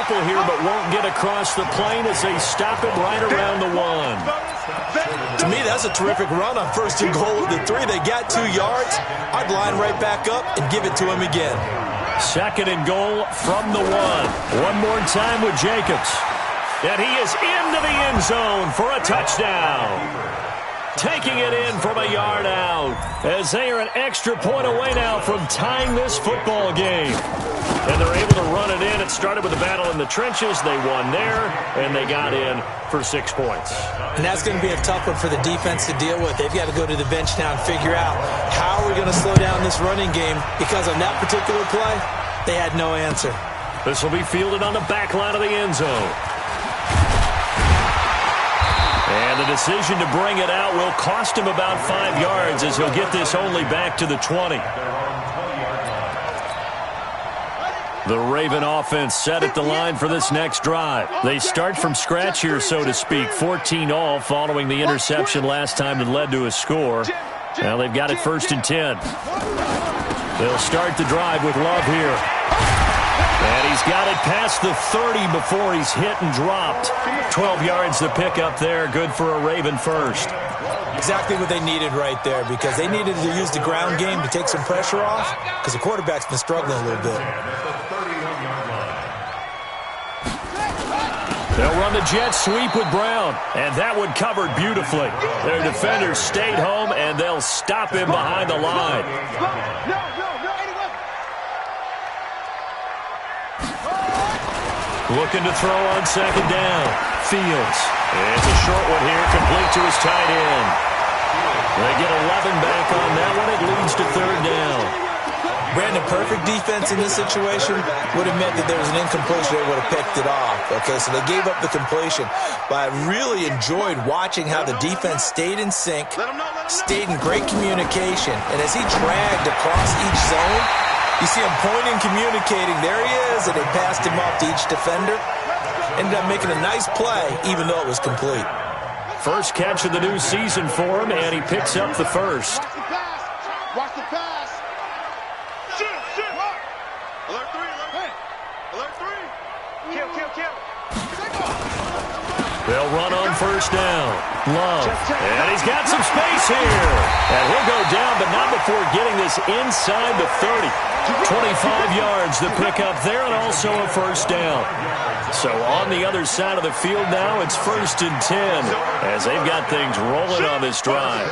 couple here, but won't get across the plane as they stop him right around the 1. To me, that's a terrific run on 1st and goal with the 3. They got 2 yards. I'd line right back up and give it to him again. 2nd and goal from the 1. One more time with Jacobs. And he is into the end zone for a touchdown. Taking it in from a yard out as they are an extra point away now from tying this football game. And they're able to run it in. It started with a battle in the trenches. They won there, and they got in for 6 points. And that's going to be a tough one for the defense to deal with. They've got to go to the bench now and figure out how are we going to slow down this running game, because on that particular play, they had no answer. This will be fielded on the back line of the end zone. And the decision to bring it out will cost him about 5 yards as he'll get this only back to the 20. The Raven offense set at the line for this next drive. They start from scratch here, so to speak. 14-all following the interception last time that led to a score. Now they've got it 1st and 10. They'll start the drive with Love here. And he's got it past the 30 before he's hit and dropped. 12 yards to pick up there. Good for a Raven first. Exactly what they needed right there, because they needed to use the ground game to take some pressure off, because the quarterback's been struggling a little bit. They'll run the jet sweep with Brown, and that one covered beautifully. Their defenders stayed home, and they'll stop him behind the line. Looking to throw on 2nd down. Fields. It's a short one here, complete to his tight end. They get 11 back on that one. It leads to 3rd down. Brandon, perfect defense in this situation would have meant that there was an incompletion. They would have picked it off. Okay, so they gave up the completion. But I really enjoyed watching how the defense stayed in sync, stayed in great communication, and as he dragged across each zone, you see him pointing, communicating. There he is, and they passed him off to each defender. Ended up making a nice play, even though it was complete. First catch of the new season for him, and he picks up the first. Watch the pass. Shoot. Alert 3. Alert 3. Kill. They'll run on 1st down. Love. And he's got some space here. And he'll go down, but not before getting this inside the 30. 25 yards to pick up there, and also a 1st down. So on the other side of the field now, it's 1st and 10 as they've got things rolling on this drive.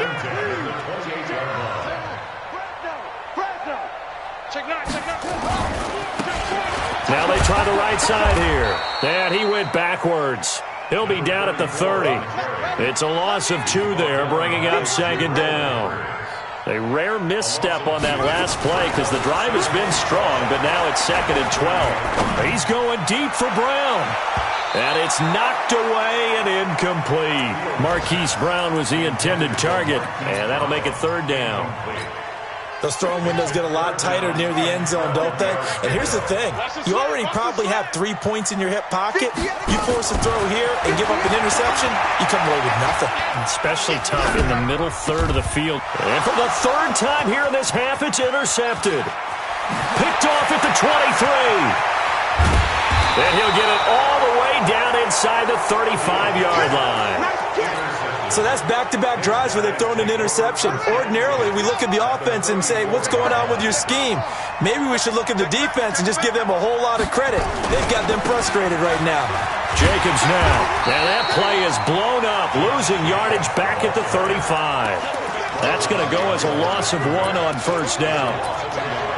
Now they try the right side here. And he went backwards. He'll be down at the 30. It's a loss of 2 there, bringing up 2nd down. A rare misstep on that last play because the drive has been strong, but now it's 2nd and 12. He's going deep for Brown. And it's knocked away and incomplete. Marquise Brown was the intended target, and that'll make it 3rd down. Those throwing windows get a lot tighter near the end zone, don't they? And here's the thing. You already probably have 3 points in your hip pocket. You force a throw here and give up an interception, you come away with nothing. Especially tough in the middle third of the field. And for the 3rd time here in this half, it's intercepted. Picked off at the 23. And he'll get it all the way down inside the 35-yard line. So that's back-to-back drives where they've thrown an interception. Ordinarily, we look at the offense and say, what's going on with your scheme? Maybe we should look at the defense and just give them a whole lot of credit. They've got them frustrated right now. Jacobs now. And that play is blown up, losing yardage back at the 35. That's going to go as a loss of 1 on 1st down.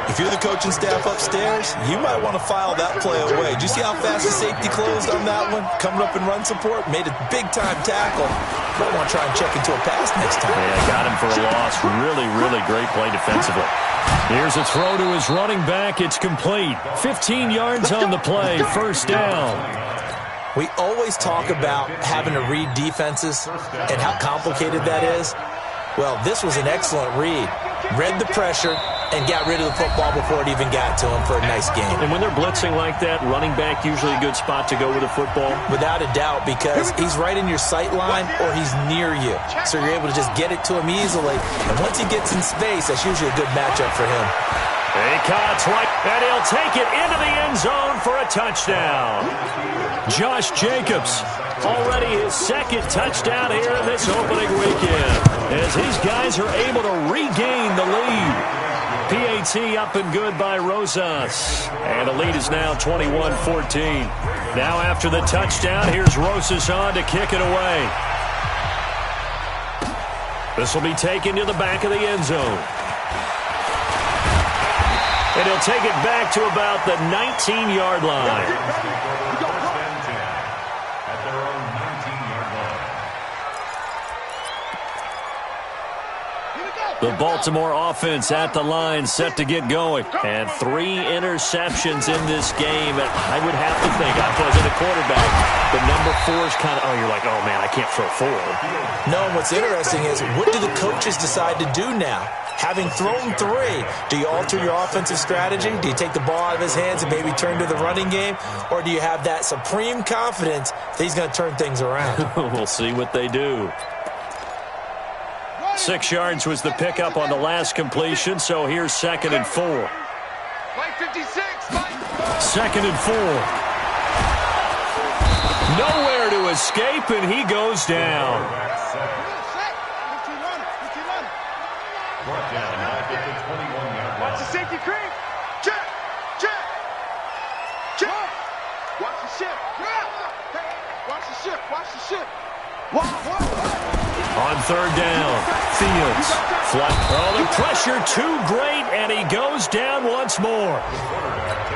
If you're the coaching staff upstairs, you might want to file that play away. Did you see how fast the safety closed on that one? Coming up in run support, made a big-time tackle. Might want to try and check into a pass next time. Yeah, got him for a loss. Really, really great play defensively. Here's a throw to his running back. It's complete. 15 yards on the play. 1st down. We always talk about having to read defenses and how complicated that is. Well, this was an excellent read. Read the pressure and got rid of the football before it even got to him for a nice game. And when they're blitzing like that, running back usually a good spot to go with the football? Without a doubt, because he's right in your sight line or he's near you. So you're able to just get it to him easily. And once he gets in space, that's usually a good matchup for him. He cuts right, and he'll take it into the end zone for a touchdown. Josh Jacobs, already his second touchdown here in this opening weekend, as his guys are able to regain the lead. PAT up and good by Rosas, and the lead is now 21-14. Now after the touchdown, here's Rosas on to kick it away. This will be taken to the back of the end zone. And he'll take it back to about the 19-yard line. The Baltimore offense at the line, set to get going. And 3 interceptions in this game. I would have to think, if I was in a quarterback, the number 4 is kind of, you're like, oh, man, I can't throw 4. No, and what's interesting is, what do the coaches decide to do now? Having thrown 3, do you alter your offensive strategy? Do you take the ball out of his hands and maybe turn to the running game? Or do you have that supreme confidence that he's going to turn things around? We'll see what they do. 6 yards was the pickup on the last completion, so here's 2nd and 4. Play 56. 2nd and 4. Nowhere to escape, and he goes down. Watch the safety creep. Check. Check. Check. Watch the ship. Watch the ship. Watch the ship. On 3rd down, Fields. The pressure too great, and he goes down once more.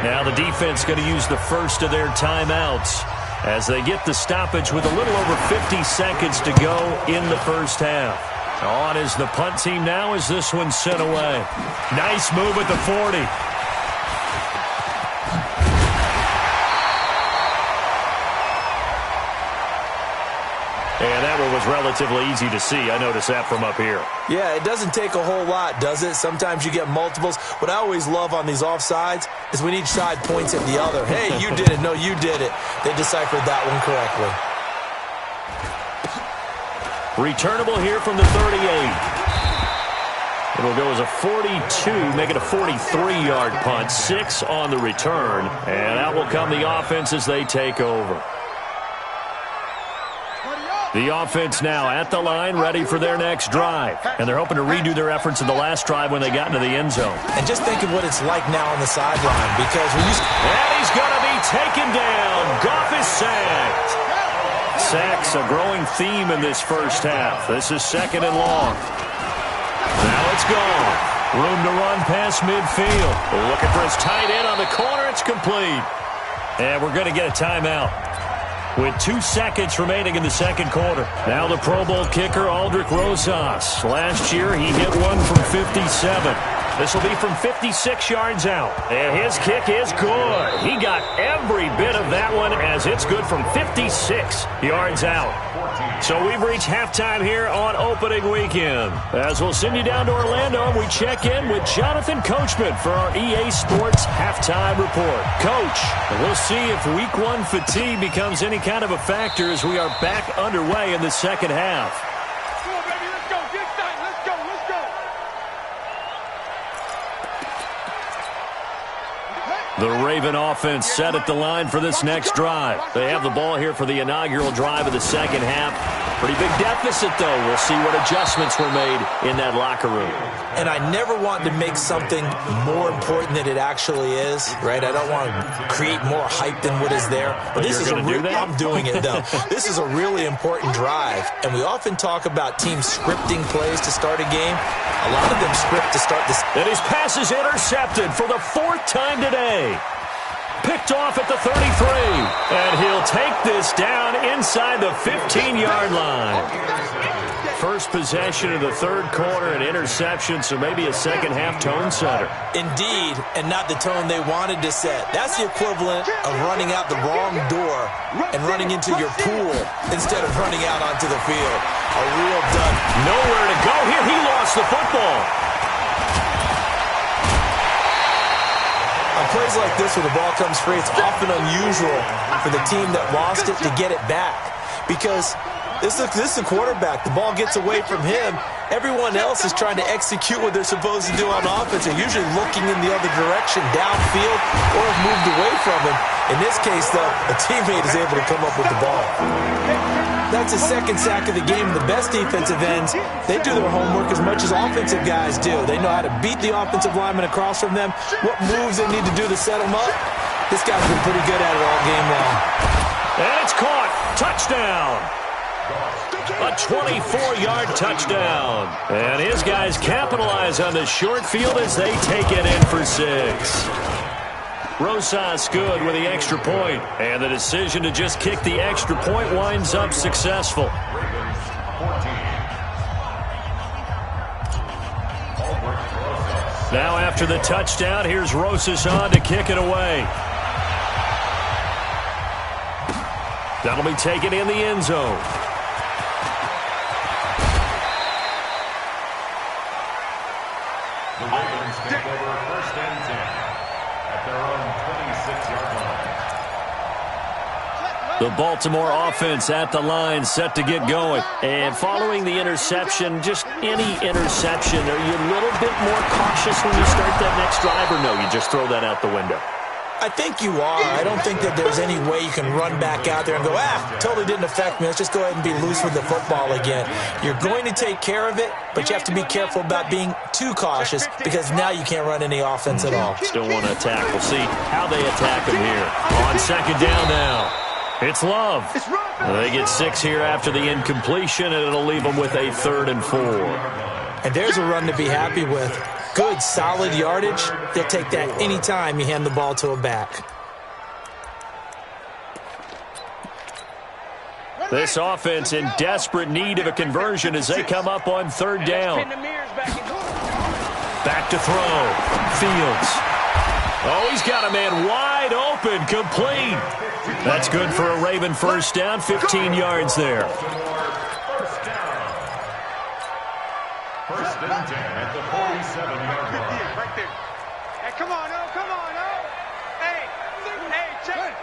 Now the defense going to use the first of their timeouts as they get the stoppage with a little over 50 seconds to go in the first half. On is the punt team now as this one's sent away. Nice move at the 40. And that one was relatively easy to see. I noticed that from up here. Yeah, it doesn't take a whole lot, does it? Sometimes you get multiples. What I always love on these offsides is when each side points at the other. Hey, you did it. No, you did it. They deciphered that one correctly. Returnable here from the 38. It'll go as a 42, make it a 43-yard punt. 6 on the return. And out will come the offense as they take over. The offense now at the line, ready for their next drive. And they're hoping to redo their efforts in the last drive when they got into the end zone. And just think of what it's like now on the sideline, because when you... And he's going to be taken down. Goff is sacked. Sacks a growing theme in this first half. This is 2nd and long. Now it's gone. Room to run past midfield. Looking for his tight end on the corner. It's complete. And we're going to get a timeout with 2 seconds remaining in the second quarter. Now the Pro Bowl kicker, Aldrick Rosas. Last year, he hit one from 57. This will be from 56 yards out. And his kick is good. He got every bit of that one as it's good from 56 yards out. So we've reached halftime here on opening weekend. As we'll send you down to Orlando, we check in with Jonathan Coachman for our EA Sports Halftime Report. Coach, we'll see if Week 1 fatigue becomes any kind of a factor as we are back underway in the second half. Come on, baby. Let's go. Get excited. Let's go. Let's go. The Raven offense set at the line for this next drive. They have the ball here for the inaugural drive of the second half. Pretty big deficit, though. We'll see what adjustments were made in that locker room. And I never want to make something more important than it actually is, right? I don't want to create more hype than what is there. But this is a I'm doing it, though. This is a really important drive. And we often talk about teams scripting plays to start a game. A lot of them script to start this. And his pass is intercepted for the 4th time today. Picked off at the 33. And he'll take this down inside the 15-yard line. First possession of the third quarter, an interception, so maybe a second-half tone setter. Indeed, and not the tone they wanted to set. That's the equivalent of running out the wrong door and running into your pool instead of running out onto the field. A real dud. Nowhere to go here. He lost the football. On plays like this where the ball comes free, it's often unusual for the team that lost it to get it back. Because This is a quarterback. The ball gets away from him. Everyone else is trying to execute what they're supposed to do on offense. They're usually looking in the other direction, downfield, or have moved away from him. In this case, though, a teammate is able to come up with the ball. That's the second sack of the game. The best defensive ends, they do their homework as much as offensive guys do. They know how to beat the offensive lineman across from them, what moves they need to do to set them up. This guy's been pretty good at it all game long. And it's caught. Touchdown. A 24-yard touchdown. And his guys capitalize on the short field as they take it in for 6. Rosas good with the extra point, and the decision to just kick the extra point winds up successful. Now after the touchdown, here's Rosas on to kick it away. That'll be taken in the end zone. The Ravens take over 1st and 10 at their own 26-yard line. The Baltimore offense at the line, set to get going. And following the interception, just any interception, are you a little bit more cautious when you start that next drive, or no, you just throw that out the window? I think you are. I don't think that there's any way you can run back out there and go, totally didn't affect me. Let's just go ahead and be loose with the football again. You're going to take care of it, but you have to be careful about being too cautious because now you can't run any offense at all. Still want to attack. We'll see how they attack him here. On second down now, it's Love. They get 6 here after the incompletion, and it'll leave them with a 3rd and 4. And there's a run to be happy with. Good, solid yardage. They'll take that anytime you hand the ball to a back. This offense in desperate need of a conversion as they come up on 3rd down. Back to throw. Fields. Oh, he's got a man wide open, complete. That's good for a Raven 1st down, 15 yards there. 1st and 10 at the 47-yard line. Right there. Hey, come on, oh, come on, oh. Hey, check it.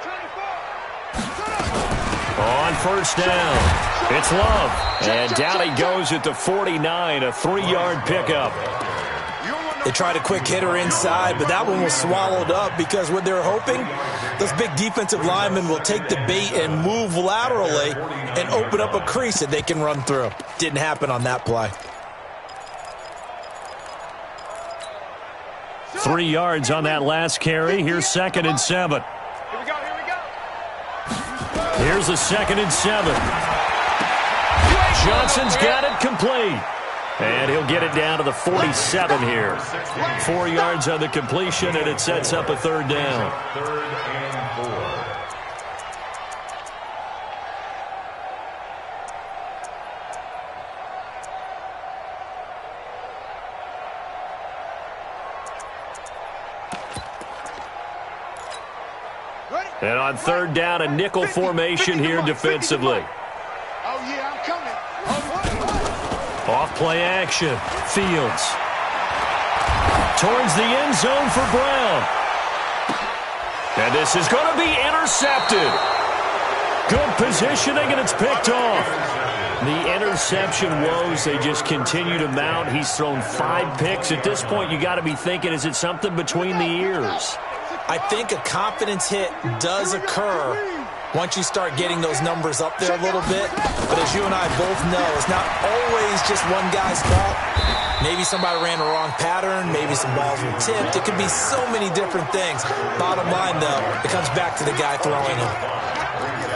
24. On 1st down, it's Love. And down he goes at the 49, a 3-yard pickup. They tried a quick hitter inside, but that one was swallowed up because what they're hoping, those big defensive linemen will take the bait and move laterally and open up a crease that they can run through. Didn't happen on that play. 3 yards on that last carry. Here's 2nd and 7. Here we go. Here's a 2nd and 7. Johnson's got it complete. And he'll get it down to the 47 here. 4 yards on the completion, and it sets up a 3rd down. 3rd and 4. And on 3rd down, a nickel formation here defensively. Oh, yeah, I'm coming. Off play action. Fields. Towards the end zone for Brown. And this is going to be intercepted. Good positioning, and it's picked off. The interception woes, they just continue to mount. He's thrown 5 picks. At this point, you got to be thinking, is it something between the ears? I think a confidence hit does occur once you start getting those numbers up there a little bit. But as you and I both know, it's not always just one guy's fault. Maybe somebody ran a wrong pattern. Maybe some balls were tipped. It could be so many different things. Bottom line, though, it comes back to the guy throwing them.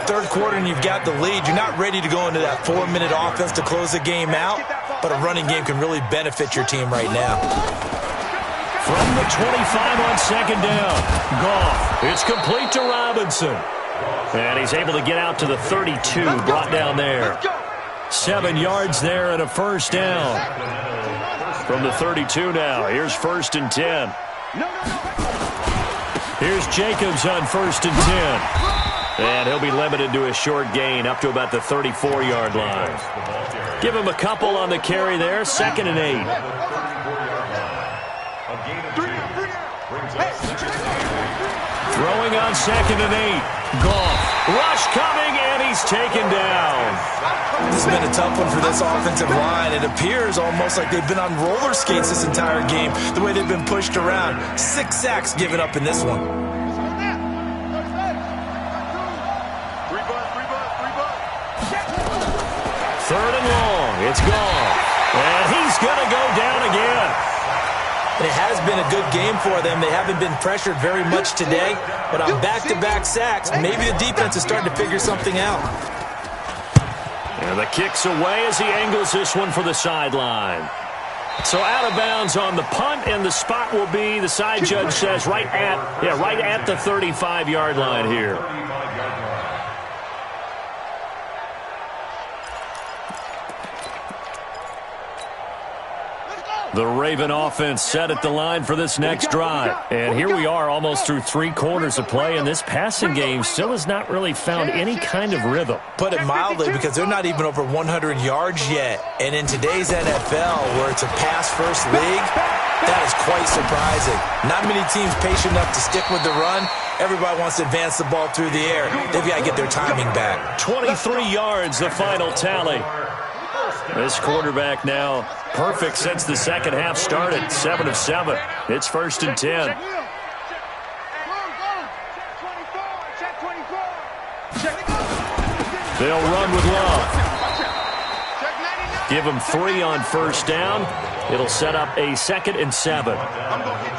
3rd quarter and you've got the lead. You're not ready to go into that 4-minute offense to close the game out. But a running game can really benefit your team right now. From the 25 on 2nd down. Goff. It's complete to Robinson. And he's able to get out to the 32, brought down there. 7 yards there and a 1st down. From the 32 now, here's 1st and 10. Here's Jacobs on 1st and 10. And he'll be limited to a short gain up to about the 34-yard line. Give him a couple on the carry there, 2nd and 8. Throwing on 2nd and 8. Goff. Rush coming, and he's taken down. This has been a tough one for this offensive line. It appears almost like they've been on roller skates this entire game, the way they've been pushed around. 6 sacks given up in this one. 3 3rd and long. It's gone. And he's going to go down again. And it has been a good game for them. They haven't been pressured very much today, but on back-to-back sacks, maybe the defense is starting to figure something out. And the kick's away as he angles this one for the sideline. So out of bounds on the punt, and the spot will be, the side judge says, right at the 35-yard line here. The Raven offense set at the line for this next drive. And here we are almost through 3 quarters of play, and this passing game still has not really found any kind of rhythm. Put it mildly, because they're not even over 100 yards yet. And in today's NFL, where it's a pass-first league, that is quite surprising. Not many teams patient enough to stick with the run. Everybody wants to advance the ball through the air. They've got to get their timing back. 23 yards, the final tally. This quarterback now perfect since the second half started. 7 of 7. It's 1st and 10. They'll run with Love. Give him 3 on 1st down. It'll set up a 2nd and 7.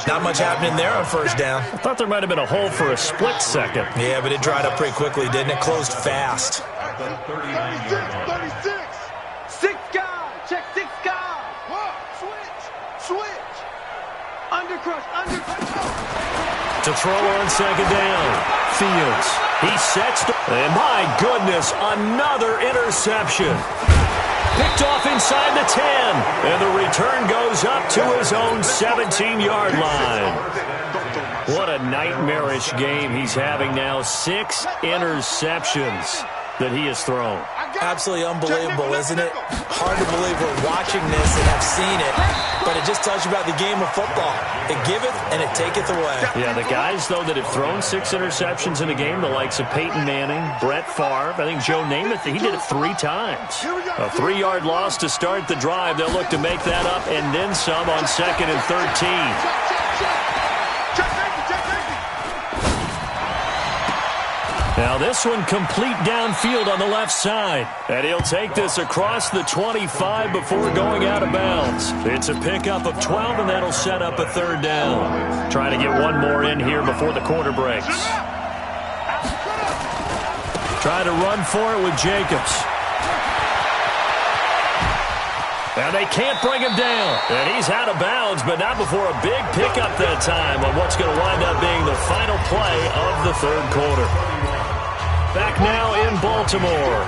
Not much happening there on 1st down. I thought there might have been a hole for a split second. Yeah, but it dried up pretty quickly, didn't it? Closed fast. 36. 6 guys. Check 6 guys. Switch. Undercrush. To throw on 2nd down. Fields. He sets. And my goodness, another interception. Picked off inside the 10. And the return goes up to his own 17-yard line. What a nightmarish game he's having now. 6 interceptions that he has thrown. Absolutely unbelievable, isn't it? Hard to believe we're watching this and have seen it, but it just tells you about the game of football. It giveth and it taketh away. Yeah, the guys, though, that have thrown 6 interceptions in a game, the likes of Peyton Manning, Brett Favre, I think Joe Namath, he did it 3 times. A 3-yard loss to start the drive. They'll look to make that up and then some on 2nd and 13. Now this one complete downfield on the left side. And he'll take this across the 25 before going out of bounds. It's a pickup of 12, and that'll set up a 3rd down. Trying to get one more in here before the quarter breaks. Try to run for it with Jacobs. And they can't bring him down. And he's out of bounds, but not before a big pickup that time on what's going to wind up being the final play of the 3rd quarter. Back now in Baltimore.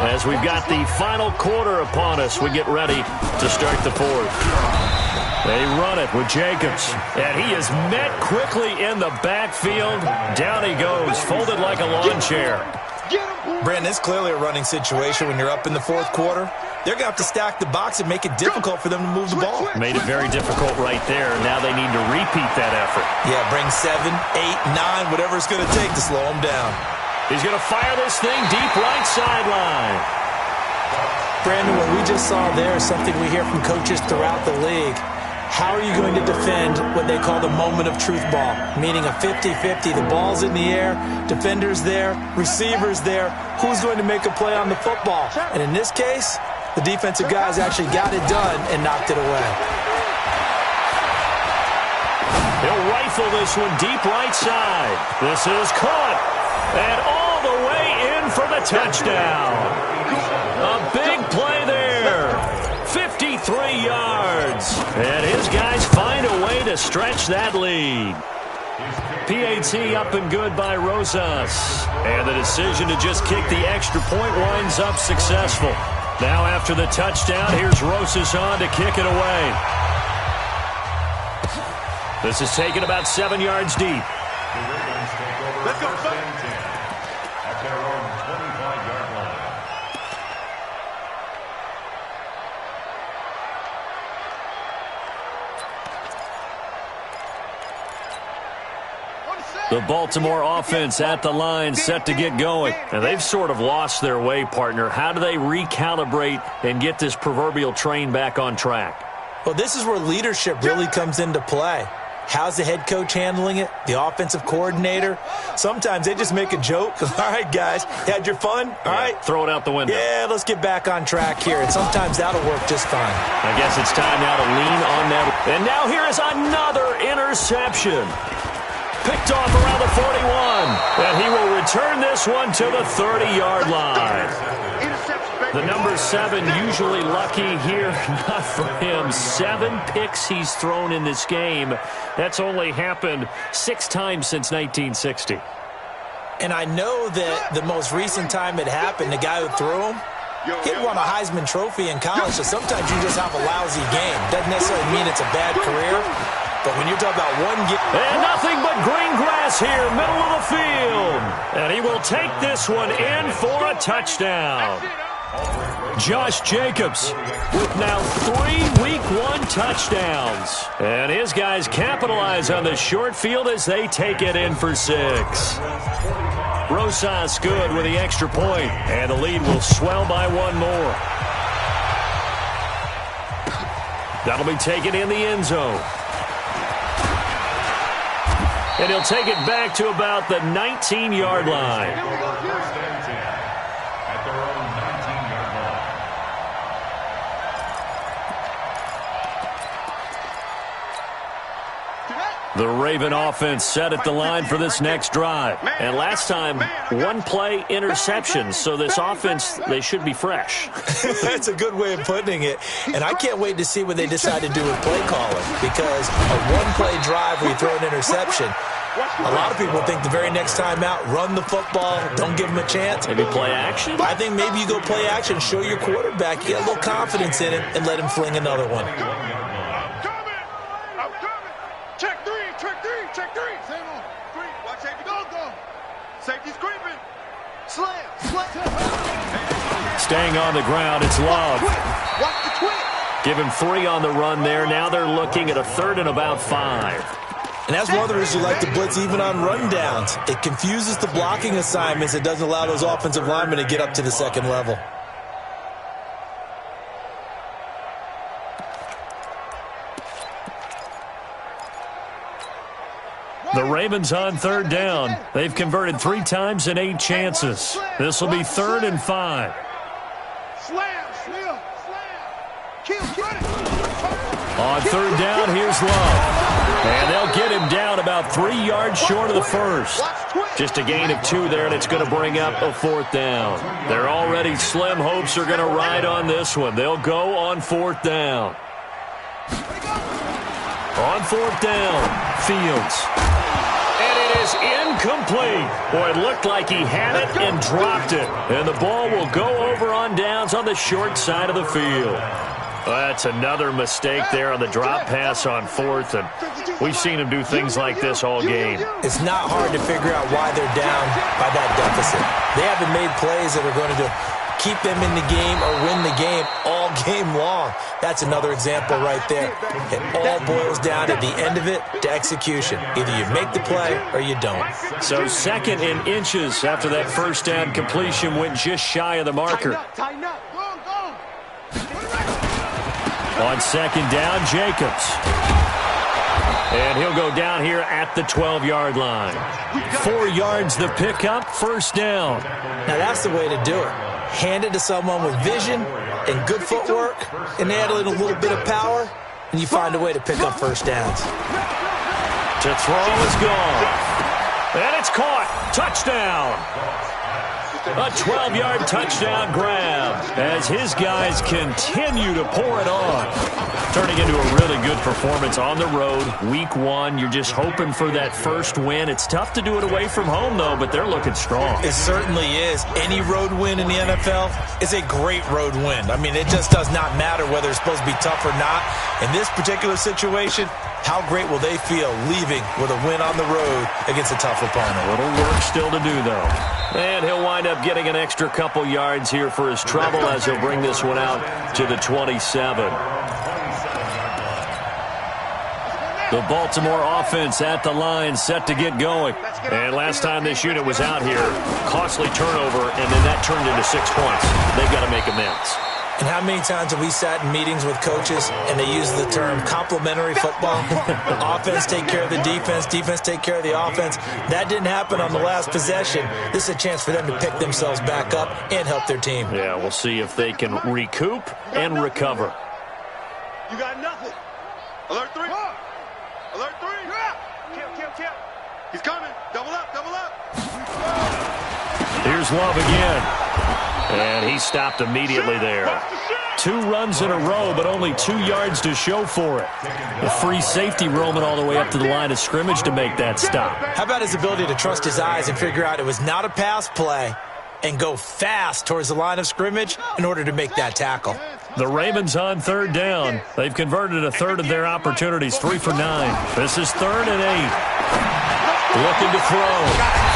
As we've got the final quarter upon us, we get ready to start the 4th. They run it with Jacobs. And he is met quickly in the backfield. Down he goes, folded like a lawn chair. Brandon, it's clearly a running situation when you're up in the 4th quarter. They're going to have to stack the box and make it difficult for them to move the ball. Made it very difficult right there. Now they need to repeat that effort. Yeah, bring 7, 8, 9, whatever it's going to take to slow them down. He's going to fire this thing deep right sideline. Brandon, what we just saw there is something we hear from coaches throughout the league. How are you going to defend what they call the moment of truth ball, meaning a 50-50? The ball's in the air, defenders there, receivers there. Who's going to make a play on the football? And in this case, the defensive guys actually got it done and knocked it away. He'll rifle this one deep right side. This is caught. And all the way in for the touchdown. A big play there. 53 yards. And his guys find a way to stretch that lead. PAT up and good by Rosas. And the decision to just kick the extra point winds up successful. Now after the touchdown, here's Rosas on to kick it away. This is taken about 7 yards deep. Let's go. At their own 25-yard line. On the set. The Baltimore offense at the line, set to get going. And they've sort of lost their way, partner. How do they recalibrate and get this proverbial train back on track? Well, this is where leadership really comes into play. How's the head coach handling it? The offensive coordinator? Sometimes they just make a joke. All right, guys, had your fun? All right. Throw it out the window. Yeah, let's get back on track here. And sometimes that'll work just fine. I guess it's time now to lean on that. And now here is another interception. Picked off around the 41. And he will return this one to the 30-yard line. The number 7 usually lucky here. Not for him. 7 picks he's thrown in this game. That's only happened 6 times since 1960. And I know that the most recent time it happened, the guy who threw him, he had won a Heisman Trophy in college, so sometimes you just have a lousy game. Doesn't necessarily mean it's a bad career, but when you're talking about one game. And nothing but green grass here, middle of the field. And he will take this one in for a touchdown. Josh Jacobs with now 3 Week 1 touchdowns. And his guys capitalize on the short field as they take it in for 6. Rosas good with the extra point, and the lead will swell by 1 more. That'll be taken in the end zone. And he'll take it back to about the 19-yard line. The Raven offense set at the line for this next drive. And last time, 1-play interception. So this offense, they should be fresh. That's a good way of putting it. And I can't wait to see what they decide to do with play calling. Because a 1-play drive where you throw an interception, a lot of people think the very next time out, run the football, don't give them a chance. Maybe play action? I think maybe you go play action, show your quarterback, you get a little confidence in him, and let him fling another one. Safety's creeping. Slam. Staying on the ground, it's Love. Watch the twin. Give him 3 on the run there. Now they're looking at a 3rd and about 5. And that's one of the reasons you like to blitz even on rundowns. It confuses the blocking assignments. It doesn't allow those offensive linemen to get up to the second level. The Ravens on 3rd down. They've converted 3 times in 8 chances. This will be 3rd and 5. On 3rd down, here's Love. And they'll get him down about 3 yards short of the first. Just a gain of 2 there, and it's going to bring up a 4th down. Their already slim hopes are going to ride on this one. They'll go on 4th down. On 4th down, Fields. Is incomplete. Boy, it looked like he had it and dropped it. And the ball will go over on downs on the short side of the field. That's another mistake there on the drop pass on 4th. And we've seen him do things like this all game. It's not hard to figure out why they're down by that deficit. They haven't made plays that are going to keep them in the game or win the game all game long. That's another example right there. It all boils down at the end of it to execution. Either you make the play or you don't. So 2nd and inches after that 1st down completion went just shy of the marker. Tighten up. Go. On 2nd down, Jacobs. And he'll go down here at the 12-yard line. 4 yards the pickup, 1st down. Now that's the way to do it. Hand it to someone with vision and good footwork, and add in a little bit of power, and you find a way to pick up 1st downs. To throw is gone. And it's caught. Touchdown. A 12-yard touchdown grab as his guys continue to pour it on. Turning into a really good performance on the road. Week 1, you're just hoping for that first win. It's tough to do it away from home, though, but they're looking strong. It certainly is. Any road win in the NFL is a great road win. I mean, it just does not matter whether it's supposed to be tough or not. In this particular situation, how great will they feel leaving with a win on the road against a tough opponent? A little work still to do, though. And he'll wind up getting an extra couple yards here for his trouble as he'll bring this one out to the 27. The Baltimore offense at the line, set to get going. And last time this unit was out here, costly turnover, and then that turned into 6 points. They've got to make amends. And how many times have we sat in meetings with coaches and they use the term complementary football? Offense take care of the defense, defense take care of the offense. That didn't happen on the last possession. This is a chance for them to pick themselves back up and help their team. Yeah, we'll see if they can recoup and recover. You got nothing. Alert 3. Alert 3. Kill. He's coming. Double up. Here's Love again. And he stopped immediately there. 2 runs in a row, but only 2 yards to show for it. A free safety roaming all the way up to the line of scrimmage to make that stop. How about his ability to trust his eyes and figure out it was not a pass play and go fast towards the line of scrimmage in order to make that tackle? The Ravens on 3rd down. They've converted a third of their opportunities, 3 for 9. This is 3rd and 8. Looking to throw.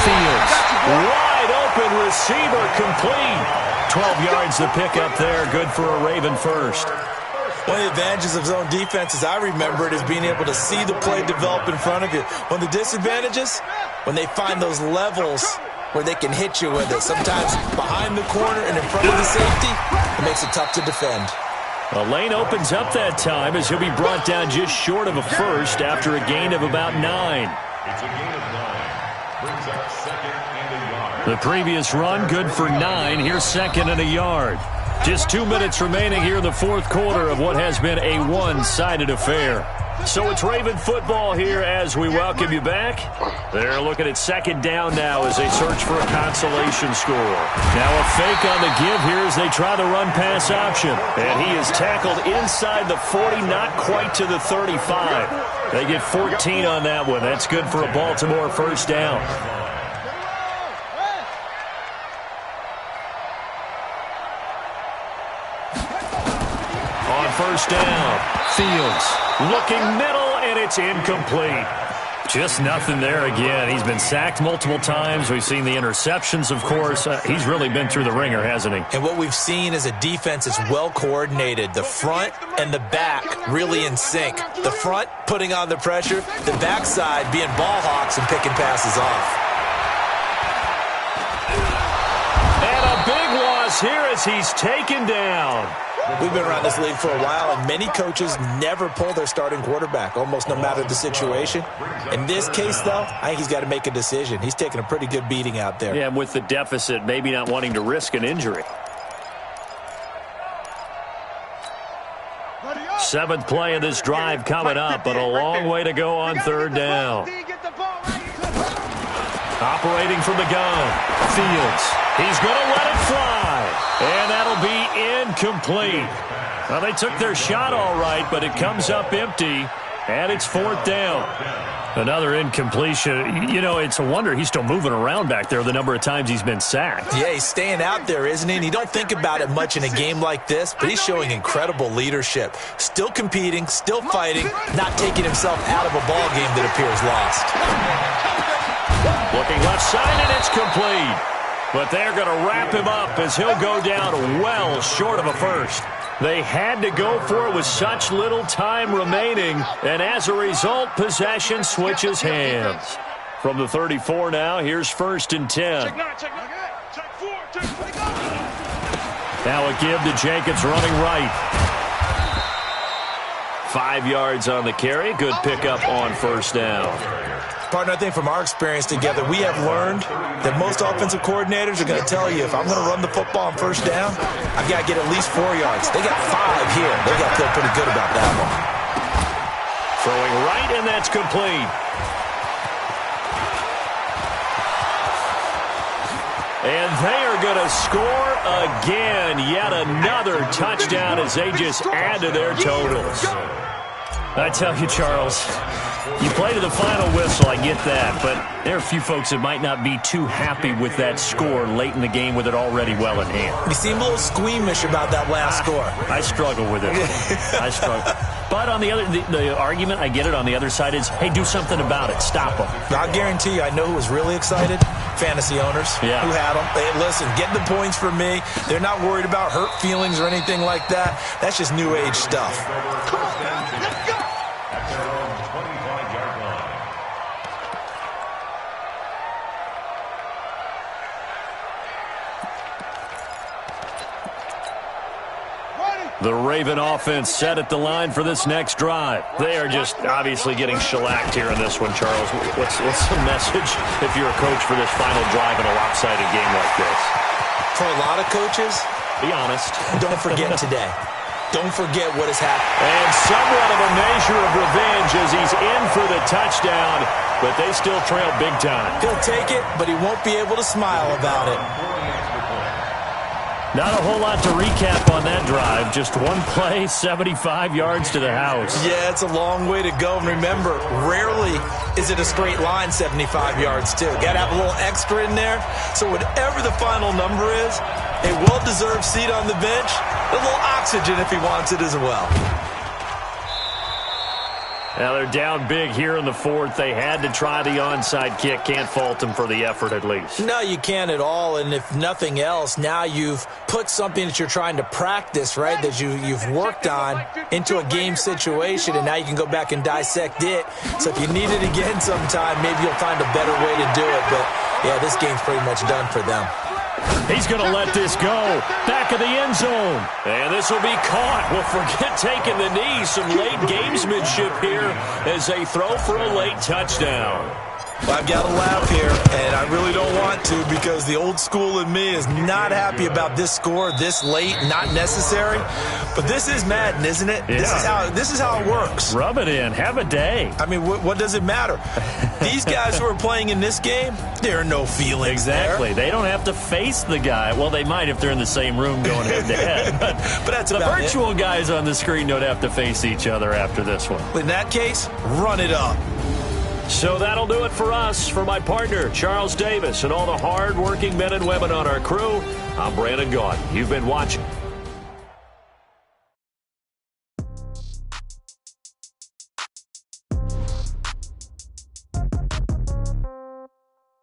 Fields. Wide open receiver complete. 12 yards to pick up there. Good for a Raven first. One of the advantages of zone defense, as I remember it, is being able to see the play develop in front of you. One of the disadvantages, when they find those levels where they can hit you with it. Sometimes behind the corner and in front of the safety, it makes it tough to defend. A lane opens up that time as he'll be brought down just short of a first after a gain of about 9. It's a gain of 9. Brings up 2nd and a yard. The previous run, good for 9. Here's 2nd and a yard. Just 2 minutes remaining here in the 4th quarter of what has been a one-sided affair. So it's Raven football here as we welcome you back. They're looking at 2nd down now as they search for a consolation score. Now a fake on the give here as they try the run-pass option. And he is tackled inside the 40, not quite to the 35. They get 14 on that one. That's good for a Baltimore first down. On first down, Fields looking middle, and it's incomplete. Just nothing there again. He's been sacked multiple times. We've seen the interceptions, of course. He's really been through the ringer, hasn't he? And what we've seen is a defense that's well coordinated. The front and the back really in sync. The front putting on the pressure, the backside being ball hawks and picking passes off. And a big loss here as he's taken down. We've been around this league for a while, and many coaches never pull their starting quarterback, almost no matter the situation. In this case, though, I think he's got to make a decision. He's taking a pretty good beating out there. Yeah, with the deficit, maybe not wanting to risk an injury. 7th play of this drive coming up, but a long way to go on 3rd down. Operating from the gun, Fields. He's going to let it fly, and that'll be incomplete. Well, they took their shot all right, but it comes up empty, and it's 4th down. Another incompletion. You know, it's a wonder he's still moving around back there the number of times he's been sacked. Yeah, he's staying out there, isn't he? And you don't think about it much in a game like this, but he's showing incredible leadership. Still competing, still fighting, not taking himself out of a ball game that appears lost. Looking left side, and it's complete. But they're going to wrap him up as he'll go down well short of a first. They had to go for it with such little time remaining, and as a result, possession switches hands. From the 34 now, here's 1st and 10. Now a give to Jacobs running right. 5 yards on the carry. Good pickup on first down. Partner, I think from our experience together, we have learned that most offensive coordinators are going to tell you, if I'm going to run the football on first down, I've got to get at least 4 yards. They got 5 here. They got to feel pretty good about that one. Throwing right, and that's complete. And they are going to score again. Yet another touchdown as they just add to their totals. I tell you, Charles, you play to the final whistle, I get that, but there are a few folks that might not be too happy with that score late in the game with it already well in hand. You seem a little squeamish about that last score. I struggle with it. I struggle. But on the argument, I get it, on the other side is, hey, do something about it. Stop them. I'll guarantee you, I know who was really excited. Fantasy owners who had them. Hey, listen, get the points for me. They're not worried about hurt feelings or anything like that. That's just new age stuff. Come on, let's go. The Raven offense set at the line for this next drive. They are just obviously getting shellacked here in this one, Charles. What's the message if you're a coach for this final drive in a lopsided game like this? For a lot of coaches, be honest. Don't forget today. Don't forget what has happened. And somewhat of a measure of revenge as he's in for the touchdown, but they still trail big time. He'll take it, but he won't be able to smile about it. Not a whole lot to recap on that drive. Just one play, 75 yards to the house. Yeah, it's a long way to go. And remember, rarely is it a straight line 75 yards, too. Got to have a little extra in there. So whatever the final number is, a well-deserved seat on the bench, a little oxygen if he wants it as well. Now they're down big here in the fourth. They had to try the onside kick. Can't fault them for the effort at least. No, you can't at all. And if nothing else, now you've put something that you're trying to practice, right, that you've worked on into a game situation, and now you can go back and dissect it. So if you need it again sometime, maybe you'll find a better way to do it. But, yeah, this game's pretty much done for them. He's going to let this go. Back of the end zone. And this will be caught. Well, forget taking the knee. Some late gamesmanship here as they throw for a late touchdown. Well, I've got to laugh here, and I really don't want to because the old school in me is not happy about this score this late, not necessary. But this is Madden, isn't it? Yeah. This is how it works. Rub it in. Have a day. I mean, what does it matter? These guys who are playing in this game, there are no feelings Exactly. there. They don't have to face the guy. Well, they might if they're in the same room going head-to-head. But that's the about virtual guys on the screen don't have to face each other after this one. In that case, run it up. So that'll do it for us. For my partner, Charles Davis, and all the hard-working men and women on our crew, I'm Brandon Gaudin. You've been watching.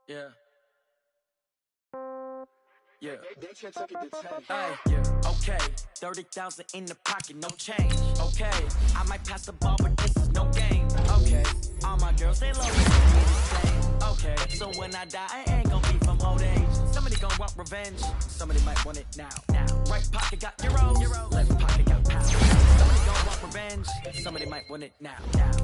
Yeah. Hey, yeah. Okay, 30,000 in the pocket, no change. Okay, I might pass the ball, but this is no game. Okay, all my girls, they love me the same. Okay, so when I die, I ain't gonna be from old age. Somebody gonna want revenge, somebody might want it now. Right pocket got euros, left pocket got pounds. Somebody gonna want revenge, somebody might want it now.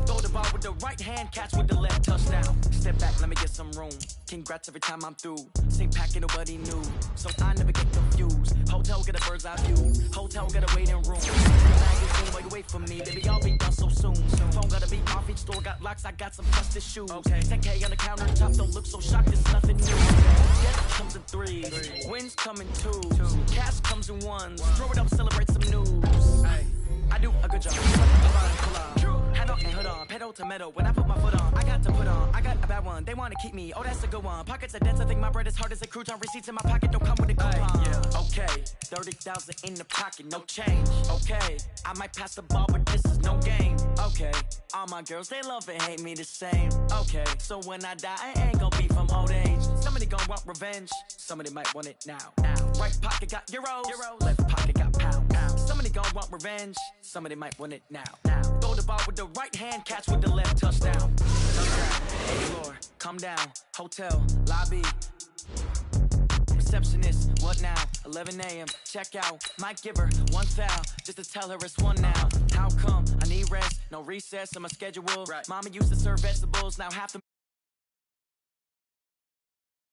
Throw the ball with the right hand, catch with the left, touchdown. Step back, let me get some room. Congrats every time I'm through. Same packet, nobody knew, so I never get confused. Hotel get a bird's eye view, hotel get a waiting room. Magazine, while you wait for me, baby, I'll be done so soon. Phone gotta be off, each store got locks, I got some trusted shoes. 10K on the countertop, don't look so shocked, it's nothing new. Death comes in threes, wins come in twos, cash comes in ones. Throw it up, celebrate some news. I do a good job. Head on and hood on, pedal to metal. When I put my foot on, I got to put on. I got a bad one, they want to keep me. Oh, that's a good one. Pockets are dense, I think my bread is hard as a crouton. Receipts in my pocket don't come with a coupon. Yeah. Okay, 30,000 in the pocket, no change. Okay, I might pass the ball, but this is no game. Okay, all my girls, they love and hate me the same. Okay, so when I die, I ain't gonna be from old age. Somebody gonna want revenge, somebody might want it now. Right pocket got euros, left pocket got pounds. Somebody gonna want revenge, somebody might want it now. Throw the ball with the right hand, catch with the left, touchdown. Floor, come down, hotel, lobby. Receptionist, what now? 11 a.m., check out. Might give her one foul, just to tell her it's one now. How come? I need rest, no recess in my schedule. Mama used to serve vegetables, now half the